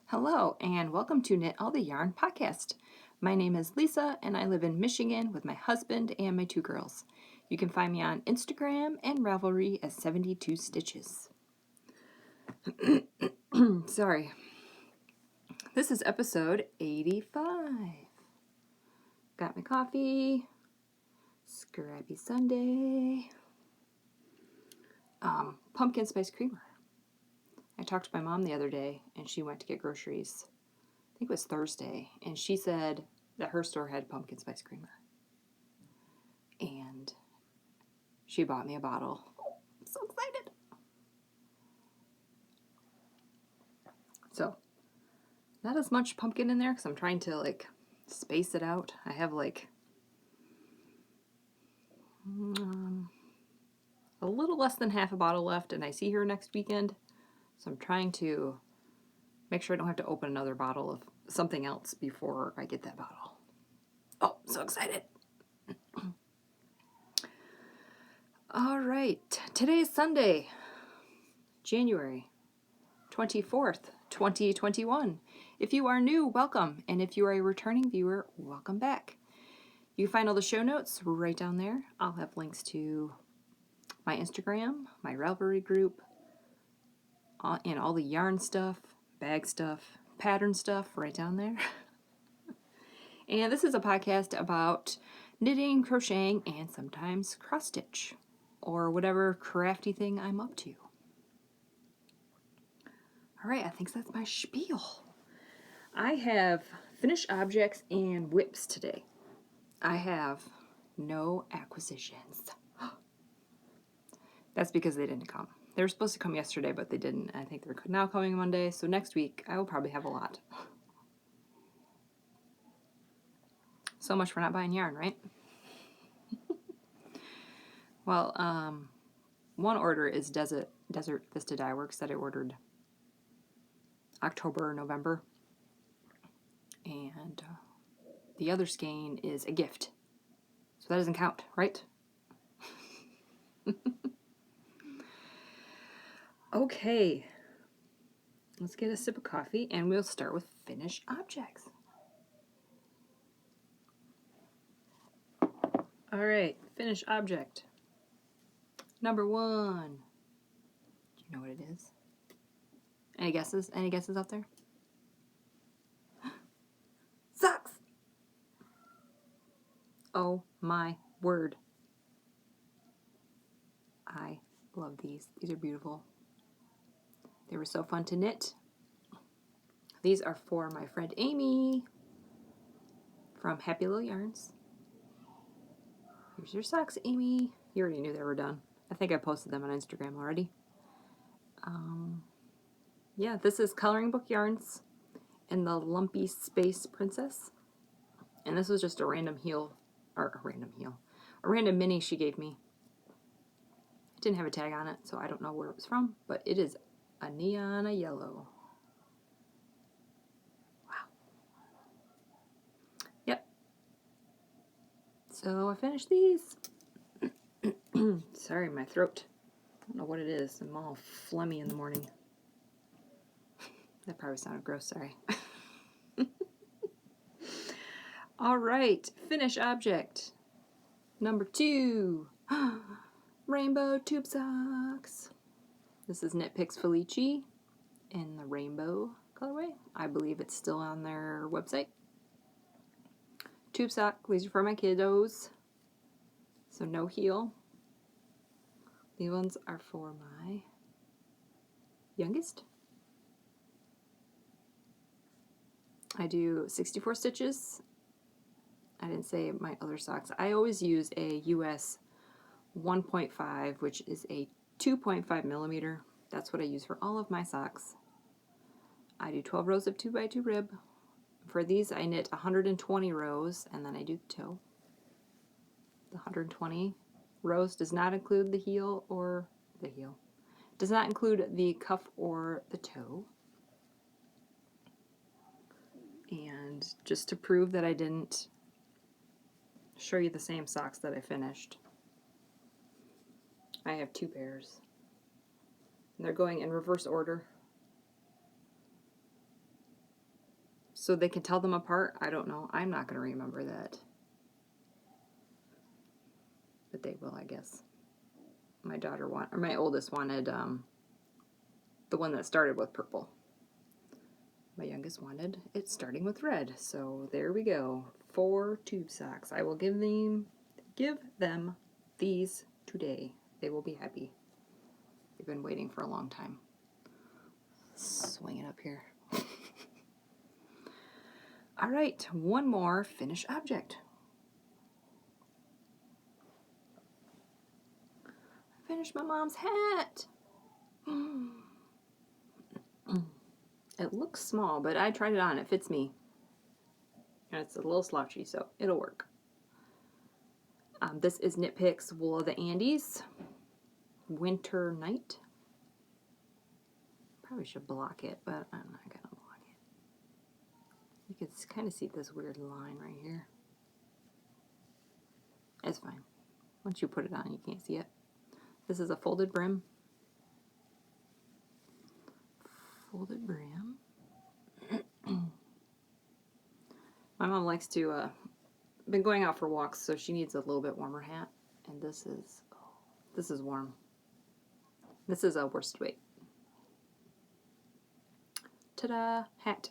Hello, and welcome to Knit All the Yarn podcast. My name is Lisa, and I live in Michigan with my husband and my 2 girls. You can find me on Instagram and Ravelry as 72 Stitches. Sorry. This is episode 85. Got my coffee. Scrappy Sunday. Pumpkin spice creamer. I talked to my mom the other day, and she went to get groceries. I think it was Thursday, and she said that her store had pumpkin spice creamer. And she bought me a bottle. I'm so excited. So, not as much pumpkin in there because I'm trying to space it out. I have a little less than half a bottle left, and I see her next weekend. So I'm trying to make sure I don't have to open another bottle of something else before I get that bottle. Oh, so excited. All right. Today is Sunday, January 24th, 2021. If you are new, welcome. And if you are a returning viewer, welcome back. You can find all the show notes right down there. I'll have links to my Instagram, my Ravelry group, and all the yarn stuff, bag stuff, pattern stuff right down there. And this is a podcast about knitting, crocheting, and sometimes cross stitch, or whatever crafty thing I'm up to. All right, I think that's my spiel. I have finished objects and whips today. I have no acquisitions. That's because they didn't come. They were supposed to come yesterday, but they didn't. I think they're now coming Monday, so next week I will probably have a lot. So much for not buying yarn, right? Well, one order is Desert Vista Dye Works that I ordered October or November. And the other skein is a gift. So that doesn't count, right? Okay. Let's get a sip of coffee and we'll start with finished objects. All right, finished object. Number 1. Do you know what it is? Any guesses? Any guesses out there? Socks! Oh my word. I love these. These are beautiful. They were so fun to knit. These are for my friend Amie from Happy Little Yarns. Here's your socks, Amie. You already knew they were done. I think I posted them on Instagram already. Yeah, this is Coloring Book Yarns and the Lumpy Space Princess. And this was just a random mini she gave me. It didn't have a tag on it, so I don't know where it was from, but it is a neon yellow. Wow. Yep. So I finished these. Sorry, my throat. I don't know what it is. I'm all phlegmy in the morning. That probably sounded gross, sorry. All right, finish object. Number 2. Rainbow tube socks. This is Knitpicks Felici in the rainbow colorway. I believe it's still on their website. Tube sock. These are for my kiddos. So no heel. These ones are for my youngest. I do 64 stitches. I didn't say my other socks. I always use a US 1.5, which is a 2.5 millimeter. That's what I use for all of my socks. I do 12 rows of 2x2 rib. For these, I knit 120 rows, and then I do the toe. The 120 rows does not include the heel or the heel. Does not include the cuff or the toe. And just to prove that I didn't show you the same socks that I finished, I have 2 pairs. And they're going in reverse order. so they can tell them apart. I don't know. I'm not going to remember that. But they will, I guess. My oldest wanted the one that started with purple. My youngest wanted it starting with red. So there we go. 4 tube socks. I will give them these today. They will be happy. They've been waiting for a long time. Swing it up here. All right, one more finished object. I finished my mom's hat. It looks small, but I tried it on. It fits me. And it's a little slouchy, so it'll work. This is Knitpicks Wool of the Andes. Winter Night. Probably should block it, but I'm not going to block it. You can kind of see this weird line right here. It's fine. Once you put it on, you can't see it. This is a folded brim. Folded brim. My mom likes to, been going out for walks, so she needs a little bit warmer hat. And this is warm. This is a worsted weight. Ta-da! Hat.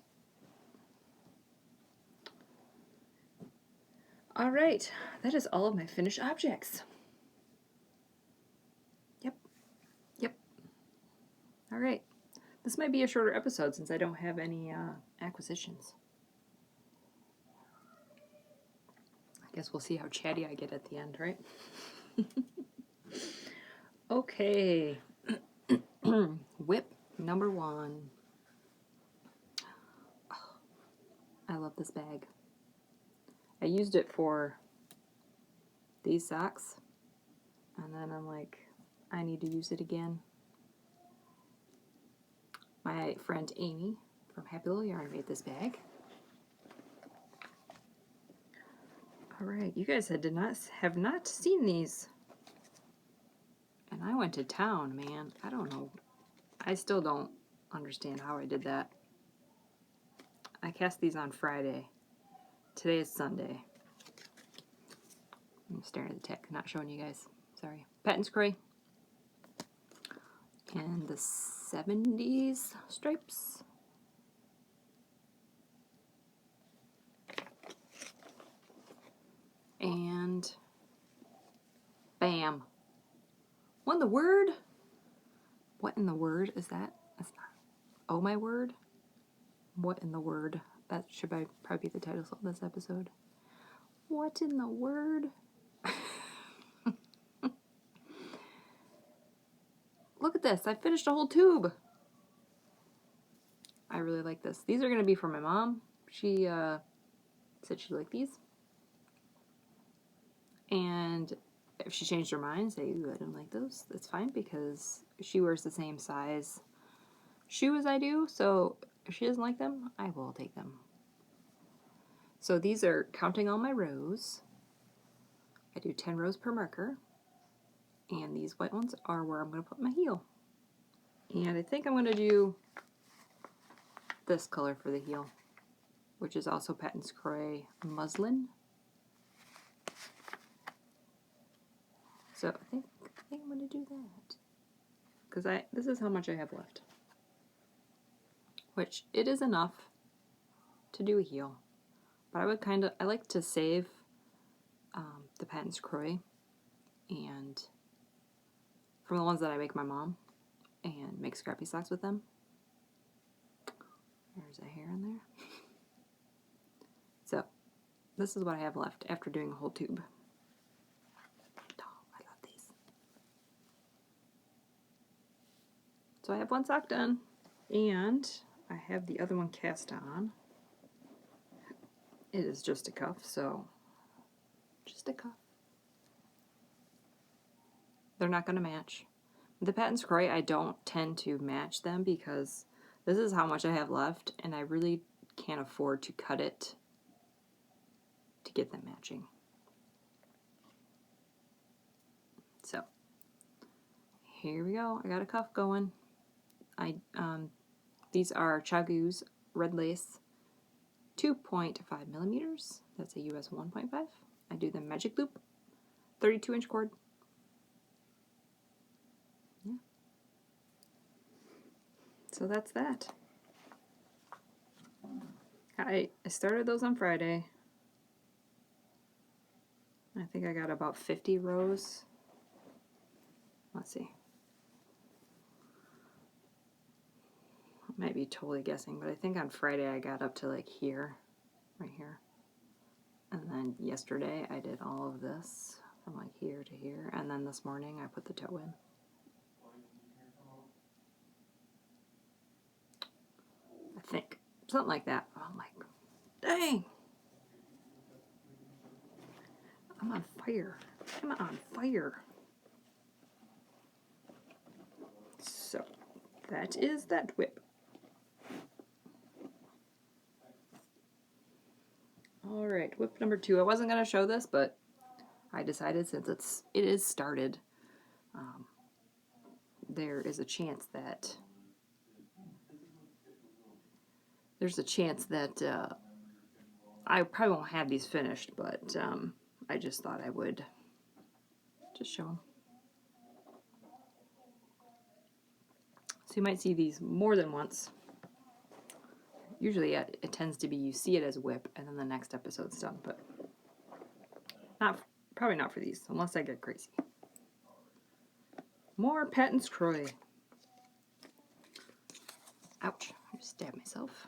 All right, that is all of my finished objects. Yep. All right. This might be a shorter episode since I don't have any acquisitions. I guess we'll see how chatty I get at the end, right? Okay. Whip number 1. Oh, I love this bag. I used it for these socks, and then I'm like, I need to use it again. My friend Amie from Happy Little Yarn made this bag. All right, you guys have not seen these, and I went to town, man. I don't know. I still don't understand how I did that. I cast these on Friday. Today is Sunday. I'm staring at the tech, not showing you guys. Sorry. Patons Kroy. And the 70s stripes. And bam. What in the word? What in the word is that? That's not. Oh my word? What in the word? That should probably be the title of this episode. What in the word? Look at this. I finished a whole tube. I really like this. These are going to be for my mom. She said she liked these. And if she changed her mind, say, ooh, I don't like those, that's fine, because she wears the same size shoe as I do. So if she doesn't like them, I will take them. So these are counting all my rows. I do 10 rows per marker. And these white ones are where I'm going to put my heel. And I think I'm going to do this color for the heel, which is also Patons Kroy muslin. So I think I'm going to do that. Because this is how much I have left. Which, it is enough to do a heel. But I like to save the Patons Kroy and from the ones that I make my mom and make scrappy socks with them. There's a hair in there. So, this is what I have left after doing a whole tube. Oh, I love these. So I have one sock done, and I have the other one cast on. It is just a cuff, so just a cuff. They're not going to match. The Patons Kroy, I don't tend to match them because this is how much I have left, and I really can't afford to cut it to get them matching. So, here we go. I got a cuff going. These are Chiaogoo's red lace 2.5 millimeters. That's a US 1.5. I do the magic loop, 32-inch cord. Yeah. So that's that. I started those on Friday. I think I got about 50 rows. Let's see. I might be totally guessing, but I think on Friday I got up to like here, right here. And then yesterday I did all of this from like here to here. And then this morning I put the toe in. I think. Something like that. I'm like, dang. I'm on fire. I'm on fire. So, that is that whip. Alright, whip number 2. I wasn't going to show this, but I decided since it is started, there is a chance that I probably won't have these finished, but I just thought I would just show them. So you might see these more than once. Usually it tends to be you see it as a whip and then the next episode's done, but probably not for these unless I get crazy. More Patons Kroy. Ouch, I just stabbed myself.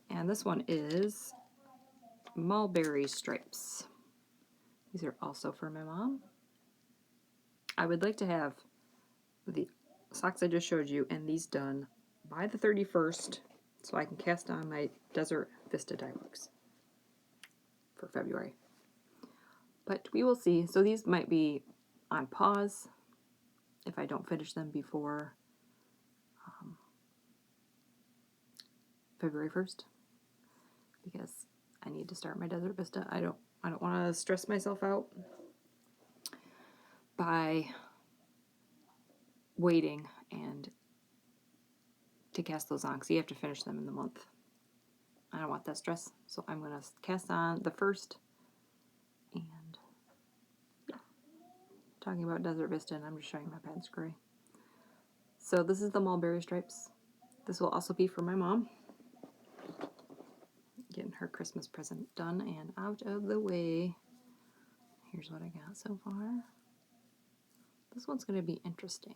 And this one is Mulberry stripes. These are also for my mom. I would like to have the socks I just showed you and these done by the 31st so I can cast on my Desert Vista dye books for February. But we will see. So these might be on pause if I don't finish them before February 1st because I need to start my Desert Vista. I don't want to stress myself out by waiting and to cast those on because you have to finish them in the month. I don't want that stress, so I'm going to cast on the first and yeah, talking about Desert Vista and I'm just showing my Patons Kroy. So this is the Mulberry stripes. This will also be for my mom. Getting her Christmas present done and out of the way. Here's what I got so far. This one's going to be interesting.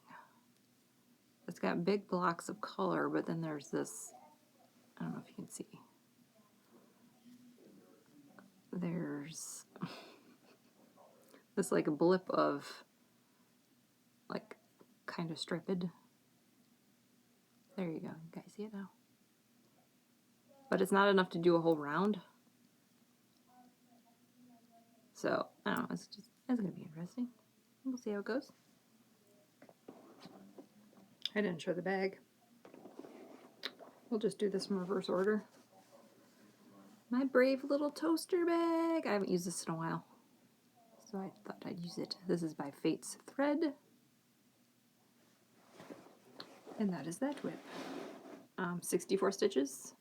It's got big blocks of color, but then there's this, I don't know if you can see. There's this like a blip of like kind of striped. There you go. You guys see it now? But it's not enough to do a whole round. So, I don't know. It's going to be interesting. We'll see how it goes. I didn't show the bag. We'll just do this in reverse order. My brave little toaster bag. I haven't used this in a while, so I thought I'd use it. This is by Fate's Thread. And that is that whip. 64 stitches.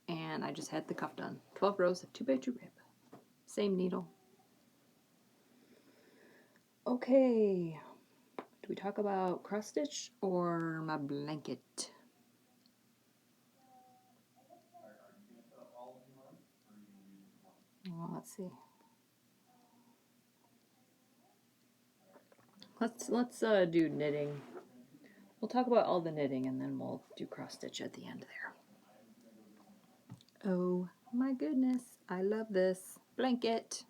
And I just had the cuff done. 12 rows of 2x2 whip. Same needle. Okay. Do we talk about cross stitch or my blanket? Well, let's see. Let's do knitting. We'll talk about all the knitting and then we'll do cross stitch at the end there. Oh my goodness, I love this blanket.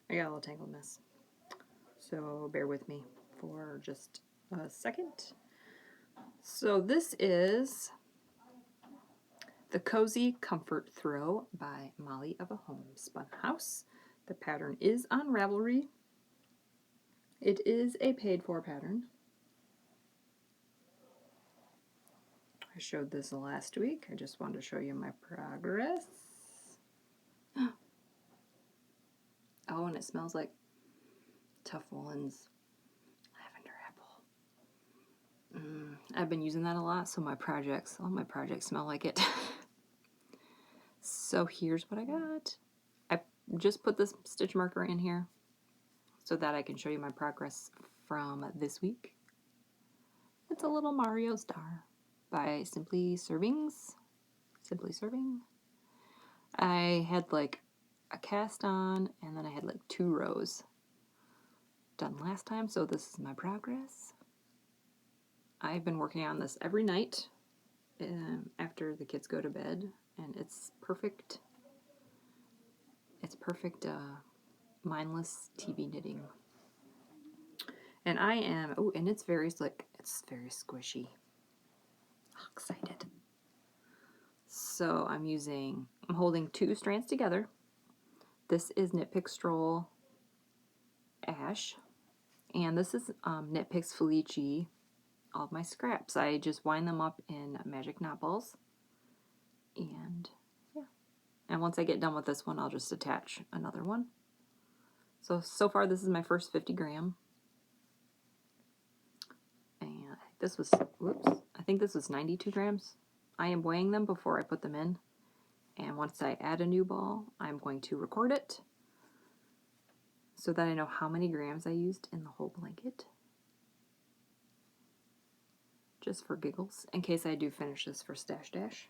I got a little tangled mess, so bear with me for just a second. So this is the Cozy Comfort Throw by Molly of a Homespun House. The pattern is on Ravelry. It is a paid for pattern. I showed this last week. I just wanted to show you my progress. Oh, and it smells like Tough Woolen's lavender apple. I've been using that a lot, so all my projects smell like it. So here's what I got. I just put this stitch marker in here so that I can show you my progress from this week. It's a little Mario star by Simply Serving. I had like a cast on, and then I had like 2 rows done last time, so this is my progress. I've been working on this every night after the kids go to bed, and it's perfect. It's perfect mindless TV knitting. And I am, oh, and it's very slick. It's very squishy. Oh, excited. So I'm holding 2 strands together. This is Knitpicks Stroll Ash, and this is Knitpicks Felici, all of my scraps. I just wind them up in magic knot balls, and yeah. And once I get done with this one, I'll just attach another one. So far this is my first 50 gram. And I think this was 92 grams. I am weighing them before I put them in. And once I add a new ball, I'm going to record it so that I know how many grams I used in the whole blanket. Just for giggles, in case I do finish this for Stash Dash.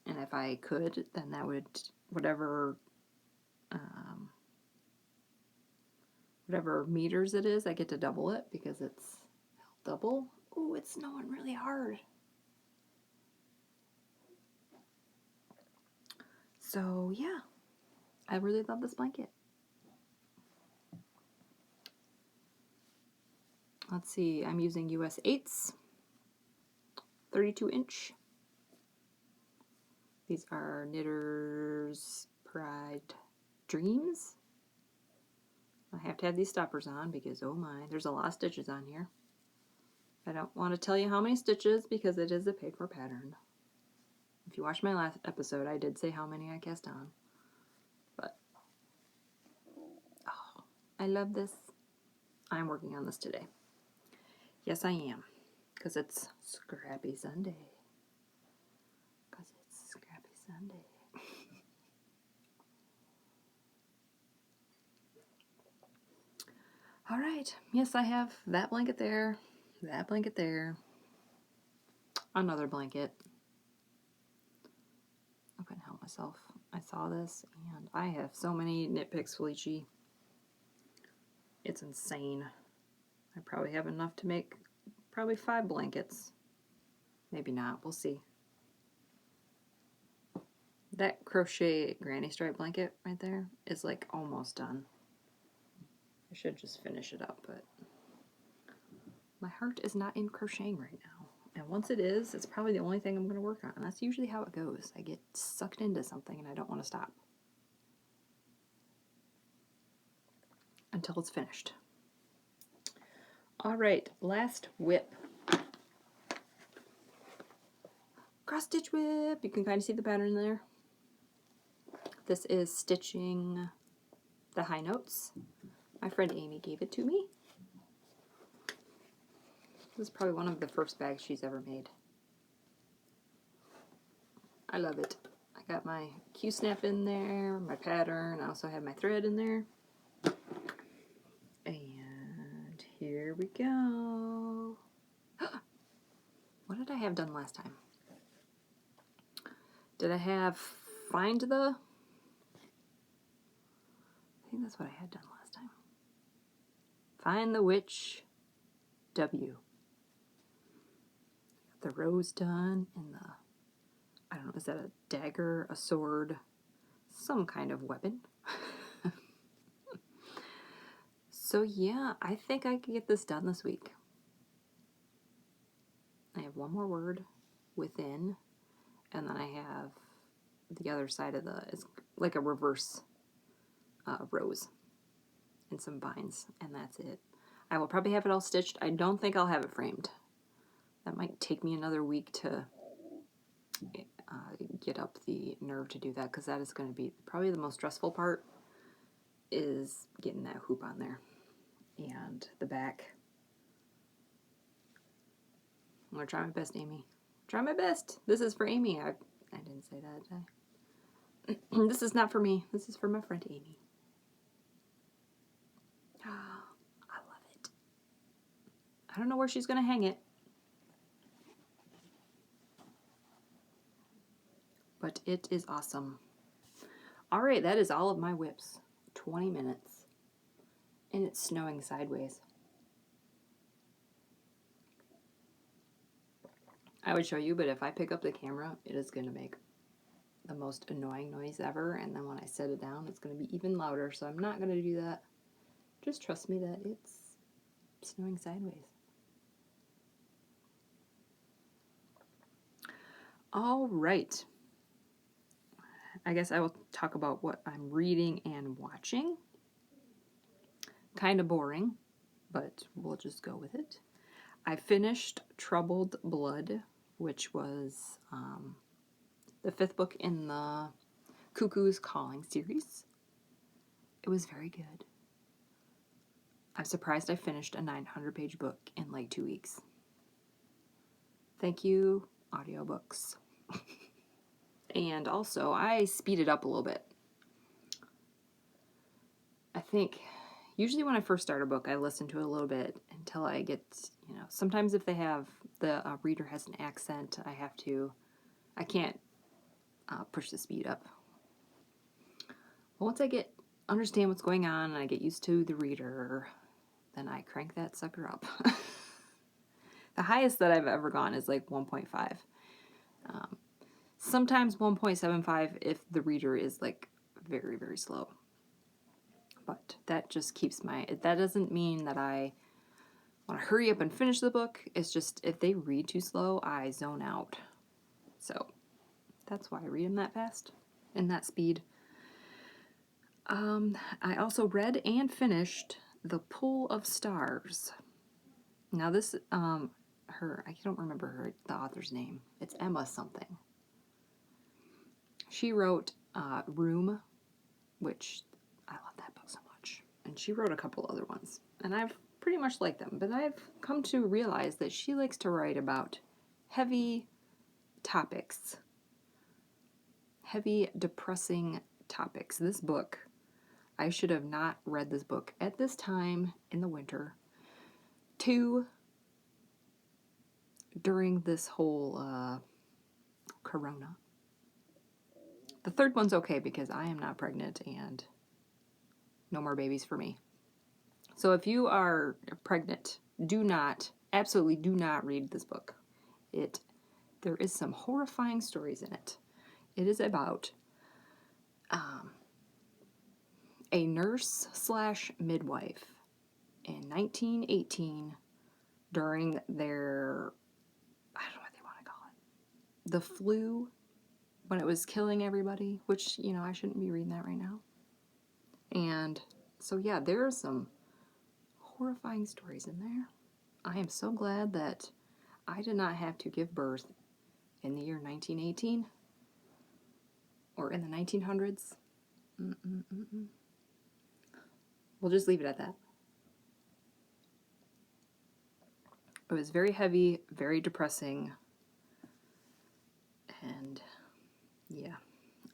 And if I could, then that would, whatever meters it is, I get to double it because it's double. Ooh, it's snowing really hard. So yeah, I really love this blanket. Let's see, I'm using US 8s, 32 inch. These are Knitter's Pride Dreamz. I have to have these stoppers on because, oh my, there's a lot of stitches on here. I don't want to tell you how many stitches because it is a paid for pattern. If you watched my last episode, I did say how many I cast on. But, oh, I love this. I'm working on this today. Yes, I am. Because it's Scrappy Sunday. All right. Yes, I have that blanket there, another blanket. I couldn't help myself. I saw this, and I have so many Knitpicks Felici. It's insane. I probably have enough to make probably 5 blankets. Maybe not. We'll see. That crochet granny stripe blanket right there is like almost done. I should just finish it up, but my heart is not in crocheting right now. And once it is, it's probably the only thing I'm going to work on. And that's usually how it goes. I get sucked into something and I don't want to stop until it's finished. All right, last whip. Cross stitch whip. You can kind of see the pattern there. This is stitching the high notes. My friend Amie gave it to me. This is probably one of the first bags she's ever made. I love it. I got my Q-snap in there, my pattern. I also have my thread in there. And here we go. What did I have done last time? Did I have find the... I think that's what I had done last time. Find the witch W. Got the rose done and the, I don't know, is that a dagger, a sword, some kind of weapon? So yeah, I think I can get this done this week. I have one more word, within, and then I have the other side of it's like a reverse rose and some vines, and that's it. I will probably have it all stitched. I don't think I'll have it framed. That might take me another week to get up the nerve to do that, because that is going to be probably the most stressful part, is getting that hoop on there. And the back, going to try my best, Amie. Try my best. This is for Amie. I didn't say that, did I? This is not for me. This is for my friend Amie. Oh, I love it. I don't know where she's going to hang it. But it is awesome. All right, that is all of my whips. 20 minutes. And it's snowing sideways. I would show you, but if I pick up the camera, it is going to make the most annoying noise ever. And then when I set it down, it's going to be even louder. So I'm not going to do that. Just trust me that it's snowing sideways. All right. I guess I will talk about what I'm reading and watching. Kind of boring, but we'll just go with it. I finished Troubled Blood, which was the 5th book in the Cuckoo's Calling series. It was very good. I'm surprised I finished a 900-page book in like 2 weeks. Thank you, audiobooks. And also, I speeded up a little bit. I think, usually when I first start a book, I listen to it a little bit until I get, sometimes if they have, the reader has an accent, I can't push the speed up. Once I understand what's going on and I get used to the reader, then I crank that sucker up. The highest that I've ever gone is like 1.5. Sometimes 1.75 if the reader is like very, very slow. But that just keeps that doesn't mean that I want to hurry up and finish the book. It's just if they read too slow, I zone out. So that's why I read them that fast and that speed. I also read and finished The Pull of Stars. Now this, I don't remember the author's name. It's Emma something. She wrote Room, which I love that book so much. And she wrote a couple other ones. And I've pretty much liked them. But I've come to realize that she likes to write about heavy topics. Heavy, depressing topics. This book, I should have not read this book at this time in the winter. 2, during this whole corona. The 3rd one's okay because I am not pregnant and no more babies for me. So if you are pregnant, absolutely do not read this book. There is some horrifying stories in it. It is about a nurse/midwife in 1918 during their, I don't know what they want to call it, the flu, when it was killing everybody, which, I shouldn't be reading that right now. And so, yeah, there are some horrifying stories in there. I am so glad that I did not have to give birth in the year 1918 or in the 1900s. We'll just leave it at that. It was very heavy, very depressing, and yeah,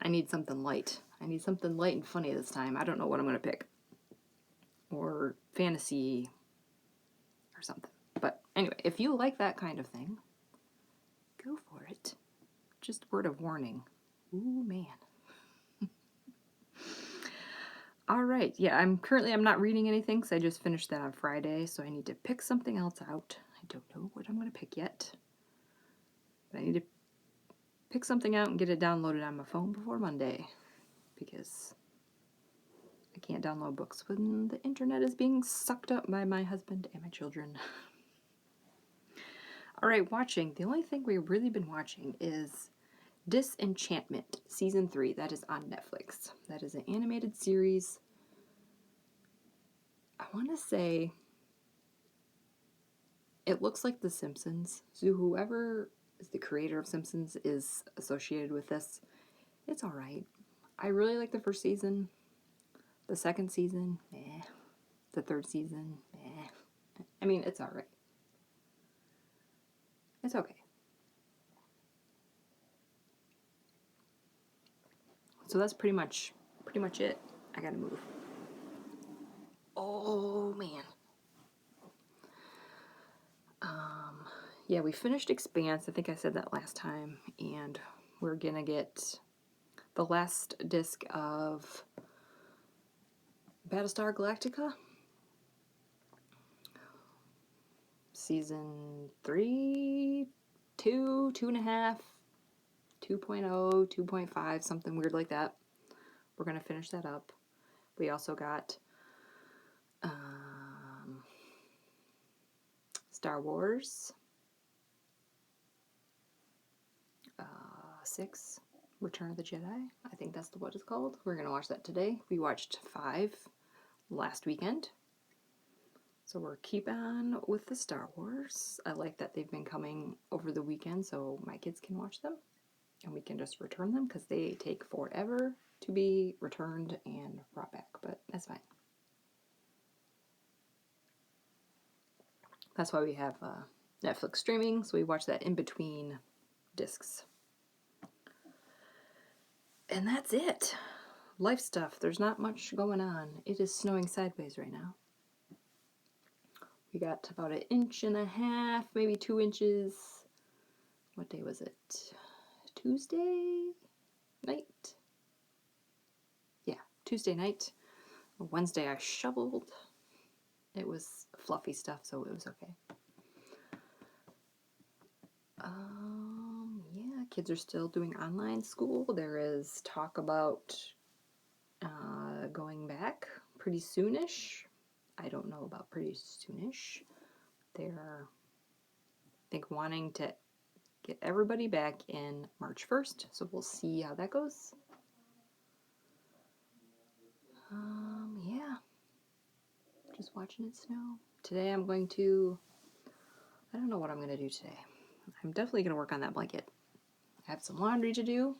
I need something light. I need something light and funny this time. I don't know what I'm going to pick. Or fantasy or something. But anyway, if you like that kind of thing, go for it. Just word of warning. Ooh, man. All right. Yeah, I'm not reading anything because I just finished that on Friday, so I need to pick something else out. I don't know what I'm going to pick yet. But I need to pick something out and get it downloaded on my phone before Monday because I can't download books when the internet is being sucked up by my husband and my children. All right, watching. The only thing we've really been watching is Disenchantment, Season 3. That is on Netflix. That is an animated series. I want to say it looks like The Simpsons. So whoever is the creator of Simpsons is associated with this. It's all right. I really like the first season. The second season, meh. The third season, meh. I mean, it's all right. It's okay. So that's pretty much it. I gotta move. Oh man. Yeah, we finished Expanse. I think I said that last time, and we're gonna get the last disc of Battlestar Galactica, season 3, 2, 2.5, 2.0, 2.5, something weird like that. We're gonna finish that up. We also got Star Wars 6, Return of the Jedi. I think that's what it's called. We're gonna watch that today. We watched 5 last weekend. So we're keep on with the Star Wars. I like that they've been coming over the weekend so my kids can watch them. And we can just return them because they take forever to be returned and brought back. But that's fine. That's why we have Netflix streaming. So we watch that in between discs. And that's it. Life stuff. There's not much going on. It is snowing sideways right now. We got about 1.5 inches, maybe 2 inches. What day was it? Tuesday night? Yeah, Tuesday night. Wednesday I shoveled. It was fluffy stuff, so it was okay. Yeah, kids are still doing online school. There is talk about going back pretty soonish. I don't know about pretty soonish. They're, I think, wanting to get everybody back in March 1st, so we'll see how that goes. Yeah, just watching it snow. Today I'm going to, I don't know what I'm going to do today. I'm definitely going to work on that blanket. I have some laundry to do.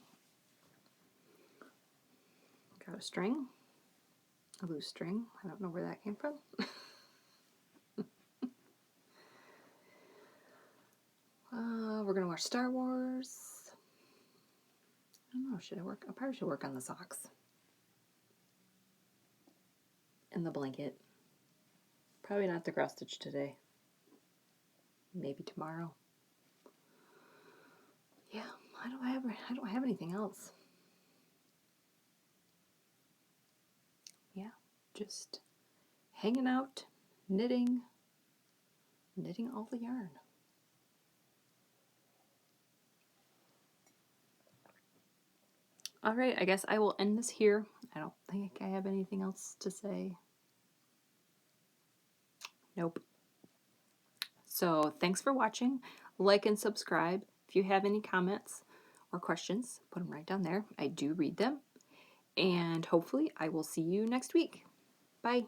Got a string, a loose string. I don't know where that came from. We're going to watch Star Wars. I don't know, should I work? I probably should work on the socks. And the blanket. Probably not the cross stitch today. Maybe tomorrow. Yeah, I don't have anything else. Yeah, just hanging out, knitting all the yarn. All right, I guess I will end this here. I don't think I have anything else to say. Nope. So thanks for watching. Like and subscribe. If you have any comments or questions, put them right down there. I do read them. And hopefully I will see you next week. Bye.